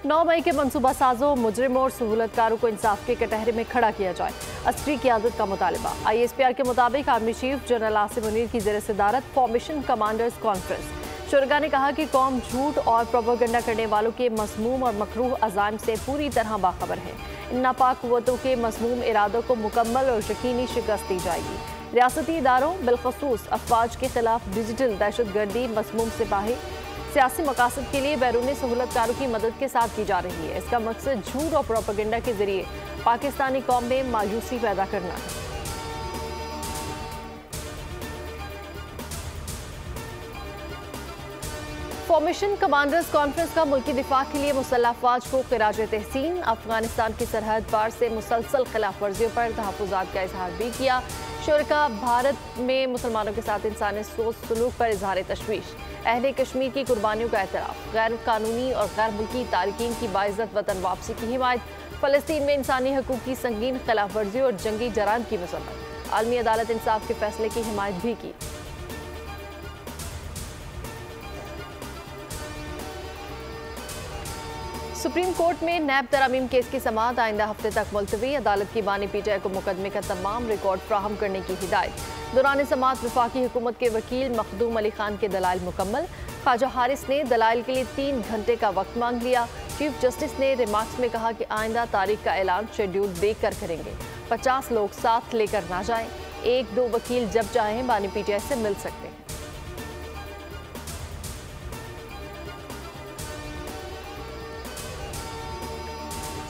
9 मई के मनसूबा साजों, मुजरिमों और सहूलतकारों को इंसाफ के कटहरे में खड़ा किया जाए, अस्करी क़यादत का मुतालिबा। ISPR के मुताबिक army chief general Asim Munir की ज़ेर सदारत फॉर्मेशन कमांडर्स कॉन्फ्रेंस। शुरगा ने कहा कि कौम झूठ और प्रोपेगेंडा करने वालों के मसमूम और मकरूह अज़ाइम से पूरी तरह बाखबर है। इन नापाक कुव्वतों के मसमूम इरादों को मुकम्मल और यकीनी शिकस्त दी जाएगी। रियासती इदारों बिलखसूस अफवाज के खिलाफ डिजिटल दहशतगर्दी मसमूम सिपाही सियासी मकासद के लिए बैरूनी सहूलतकारों की मदद के साथ की जा रही है। इसका मकसद झूठ और प्रोपेगेंडा के जरिए पाकिस्तानी कौम में मायूसी पैदा करना है। फॉर्मेशन कमांडर्स कॉन्फ्रेंस का मुल्की दिफा के लिए मुसल्लह अफवाज को खिराज तहसीन। अफगानिस्तान की सरहद पार से मुसलसल खिलाफ वर्जियों पर तहफ़्फ़ुज़ात का इजहार भी किया। शुरका भारत में मुसलमानों के साथ इंसानी सोच सलूक पर इजहार तशवीश। अहले कश्मीर की कुर्बानियों का एतराफ़। गैर कानूनी और गैर मुल्की तारकीन की बाइज़्ज़त वतन वापसी की हिमायत। फ़लस्तीन में इंसानी हकूक़ की संगीन खिलाफ वर्जी और जंगी जराइम की मज़म्मत। आलमी अदालत इंसाफ के फैसले की हिमायत भी की। सुप्रीम कोर्ट में नैब तरामीम केस की समाअत आइंदा हफ्ते तक मुलतवी। अदालत की बानी PTI को मुकदमे का तमाम रिकॉर्ड फ्राहम करने की हिदायत। दौरान समाअत वफाकी हुकूमत के वकील मखदूम अली खान के दलाइल मुकम्मल। ख्वाजा हारिस ने दलाइल के लिए 3 घंटे का वक्त मांग लिया। चीफ जस्टिस ने रिमार्क्स में कहा कि आइंदा तारीख का ऐलान शेड्यूल देख कर करेंगे। 50 लोग साथ लेकर ना जाएं। 1-2 वकील जब चाहें बानी PTI से मिल सकते हैं।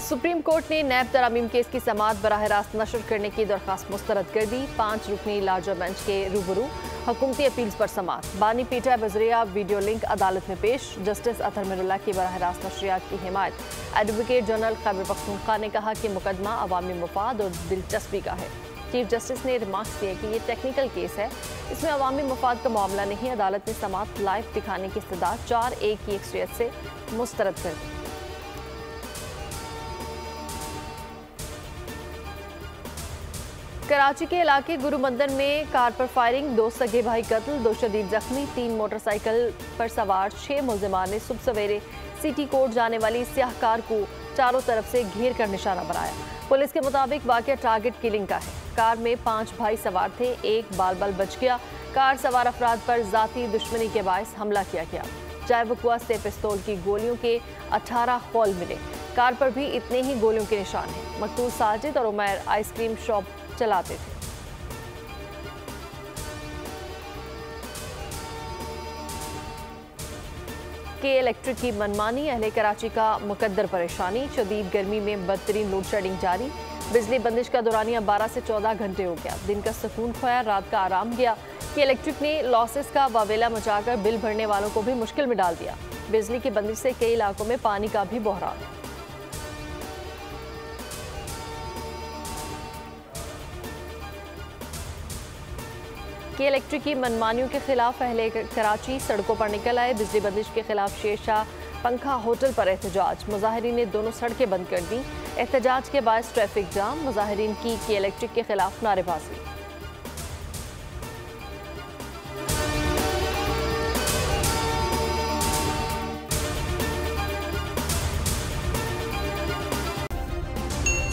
सुप्रीम कोर्ट ने नैब तरामीम केस की समाअत बराह रास्त नशर करने की दरख्वास्त मुस्तरद कर दी। 5 रुकनी लार्जर बेंच के रूबरू हुकूमती अपील्स पर समाअत। बानी PTI बजरिया वीडियो लिंक अदालत में पेश। जस्टिस अतहर मिरुल्लाह की बराह रास्त नशरियात की हिमायत। एडवोकेट जनरल खैबर पख्तूनख्वा ने कहा कि मुकदमा अवामी मफाद और दिलचस्पी का है। चीफ जस्टिस ने रिमार्क्स दिए कि ये टेक्निकल केस है, इसमें अवामी मफाद का मामला नहीं। अदालत ने समाअत लाइव दिखाने की इस्तदा 4-1 की अक्सरियत से मुस्तरद कर दी। कराची के इलाके गुरु मंदिर में कार पर फायरिंग, 2 सगे भाई कत्ल, 2 शदीद जख्मी। 3 मोटरसाइकिल पर सवार 6 मुलजिमान ने सुबह सवेरे सिटी कोर्ट जाने वाली स्याह कार को चारों तरफ से घेर कर निशाना बनाया। पुलिस के मुताबिक वाकया टारगेट किलिंग का है। कार में 5 भाई सवार थे, 1 बाल बच गया। कार सवार अफराद पर जाती दुश्मनी के बायस हमला किया गया। चाय बकुआ से पिस्तौल की गोलियों के 18 खौल मिले। कार पर भी इतने ही गोलियों के निशान हैं। मकतूल साजिद और उमैर आइसक्रीम शॉप चलाते थे। के इलेक्ट्रिक की मनमानी, अहले कराची का मुकद्दर परेशानी। शदीद गर्मी में बदतरीन लोड शेडिंग जारी। बिजली बंदिश का दौरानिया 12 से 14 घंटे हो गया। दिन का सुकून खोया, रात का आराम गया। के इलेक्ट्रिक ने लॉसेस का वावेला मचाकर बिल भरने वालों को भी मुश्किल में डाल दिया। बिजली की बंदिश से कई इलाकों में पानी का भी बहरान। के इलेक्ट्रिक की मनमानियों के खिलाफ अहले कराची सड़कों पर निकल आए। बिजली बंदिश के खिलाफ शेरशाह पंखा होटल पर एहतजाज। मुजाहिरीन ने दोनों सड़कें बंद कर दी। एहतजाज के बायस ट्रैफिक जाम। मुजाहिरीन की के इलेक्ट्रिक के खिलाफ नारेबाजी।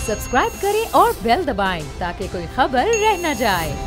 सब्सक्राइब करें और बेल दबाएं ताकि कोई खबर रह न जाए।